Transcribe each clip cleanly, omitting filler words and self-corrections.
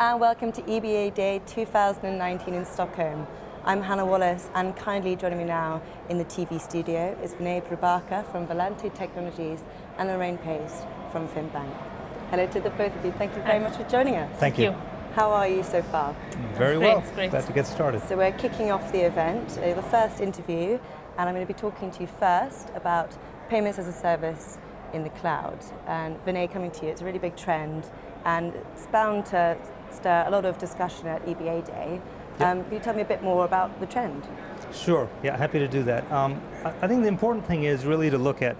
and welcome to EBA Day 2019 in Stockholm. I'm Hannah Wallace, and kindly joining me now in the TV studio is Finextra from Volante Technologies and Lorraine Pace from FIMBank. Hello to the both of you. Thank you very much for joining us. Thank you. How are you so far? Very well. Great. Glad to get started. So we're kicking off the event, the first interview, and I'm going to be talking to you first about payments as a service in the cloud. And Vinay, coming to you, it's a really big trend, and it's bound to stir a lot of discussion at EBA Day. Can you tell me a bit more about the trend? Sure, yeah, happy to do that. I think the important thing is really to look at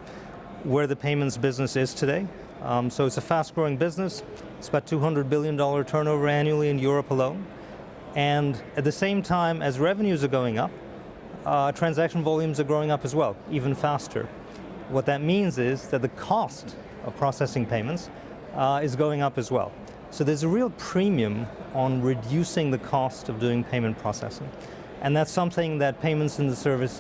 where the payments business is today. So it's a fast-growing business. It's about $200 billion turnover annually in Europe alone. And at the same time as revenues are going up, transaction volumes are growing up as well, even faster. What that means is that the cost of processing payments is going up as well. So there's a real premium on reducing the cost of doing payment processing. And that's something that payments in the service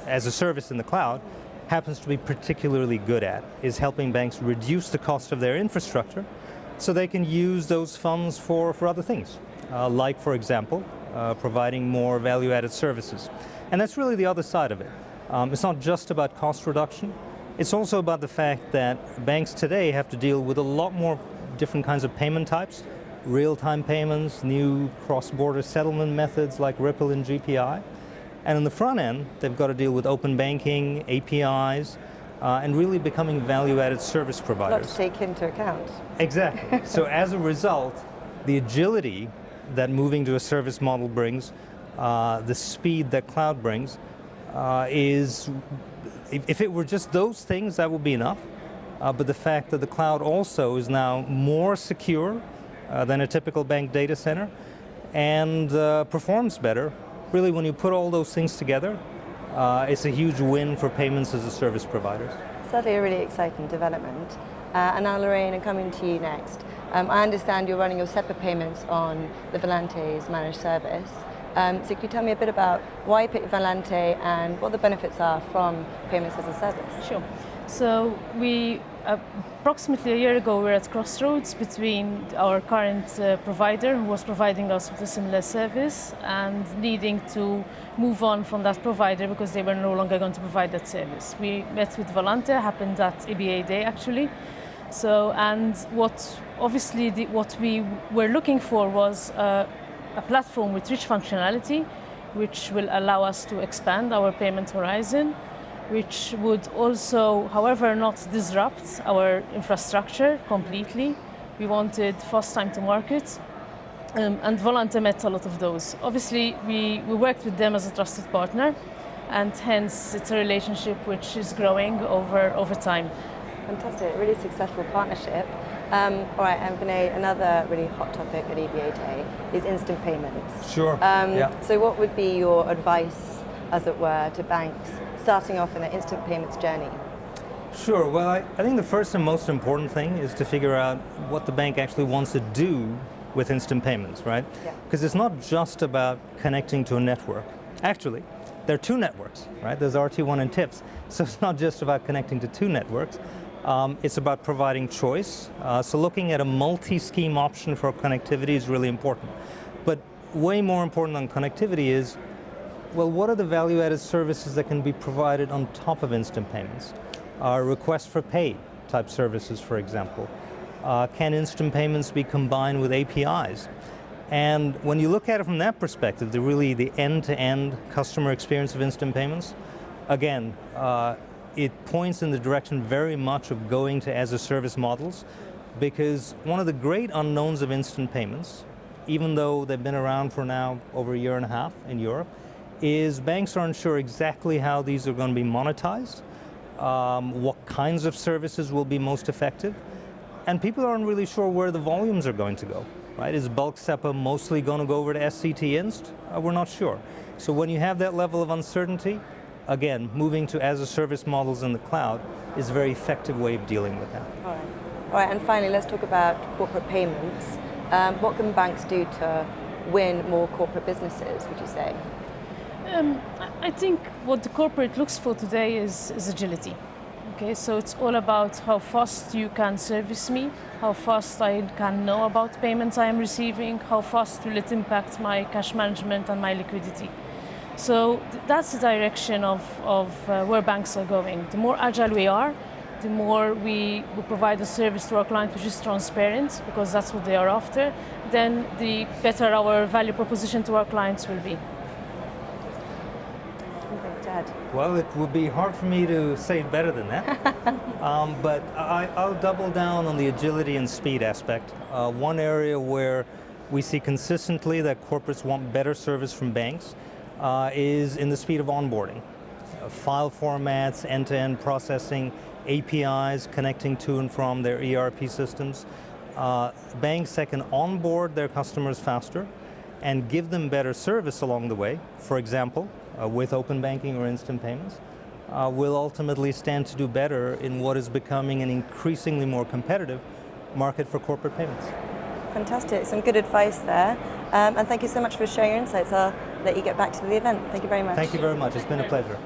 as a service in the cloud happens to be particularly good at, is helping banks reduce the cost of their infrastructure so they can use those funds for other things, like, for example, providing more value-added services. And that's really the other side of it. It's not just about cost reduction, it's also about the fact that banks today have to deal with a lot more different kinds of payment types, real-time payments, new cross-border settlement methods like Ripple and GPI. And on the front end, they've got to deal with open banking, APIs, and really becoming value-added service providers. A lot to take into account. Exactly. So as a result, the agility that moving to a service model brings, the speed that cloud brings, is, if it were just those things, that would be enough. But the fact that the cloud also is now more secure than a typical bank data center and performs better, really when you put all those things together, it's a huge win for payments as a service providers. Certainly a really exciting development. And now Lorraine, I'm coming to you next. I understand you're running your separate payments on the Volante's managed service. So could you tell me a bit about why you picked Volante and what the benefits are from payments as a service? Sure. So we, approximately a year ago, we were at crossroads between our current provider, who was providing us with a similar service, and needing to move on from that provider because they were no longer going to provide that service. We met with Volante, happened at EBA Day actually. So, and what we were looking for was a platform with rich functionality, which will allow us to expand our payment horizon, which would also, however, not disrupt our infrastructure completely. We wanted fast time to market, and Volante met a lot of those. Obviously, we worked with them as a trusted partner, and hence it's a relationship which is growing over time. Fantastic, really successful partnership. All right, and Vinay, another really hot topic at EBA Day is instant payments. Sure. So what would be your advice, as it were, to banks starting off in their instant payments journey? Sure, well, I think the first and most important thing is to figure out what the bank actually wants to do with instant payments, right? Because it's not just about connecting to a network. Actually, there are two networks, right? There's RT1 and TIPS. So it's not just about connecting to two networks. It's about providing choice. So looking at a multi-scheme option for connectivity is really important. But way more important than connectivity is, well, what are the value-added services that can be provided on top of instant payments? Request for pay type services, for example. Can instant payments be combined with APIs? And when you look at it from that perspective, the end-to-end customer experience of instant payments, again, it points in the direction very much of going to as-a-service models, because one of the great unknowns of instant payments, even though they've been around for now over a year and a half in Europe, is banks are unsure exactly how these are going to be monetized, what kinds of services will be most effective, and people aren't really sure where the volumes are going to go, right? Is bulk SEPA mostly going to go over to SCT Inst? We're not sure. So when you have that level of uncertainty, again, moving to as-a-service models in the cloud is a very effective way of dealing with that. All right, and finally, let's talk about corporate payments. What can banks do to win more corporate businesses, would you say? I think what the corporate looks for today is agility. Okay, so it's all about how fast you can service me, how fast I can know about payments I am receiving, how fast will it impact my cash management and my liquidity. So that's the direction of where banks are going. The more agile we are, the more we provide a service to our client which is transparent, because that's what they are after, then the better our value proposition to our clients will be. Well, it would be hard for me to say it better than that, but I'll double down on the agility and speed aspect. One area where we see consistently that corporates want better service from banks is in the speed of onboarding. File formats, end-to-end processing, APIs connecting to and from their ERP systems. Banks that can onboard their customers faster and give them better service along the way, for example, with open banking or instant payments, will ultimately stand to do better in what is becoming an increasingly more competitive market for corporate payments. Fantastic, some good advice there. And thank you so much for sharing your insights. I'll let you get back to the event. Thank you very much. Thank you very much, it's been a pleasure.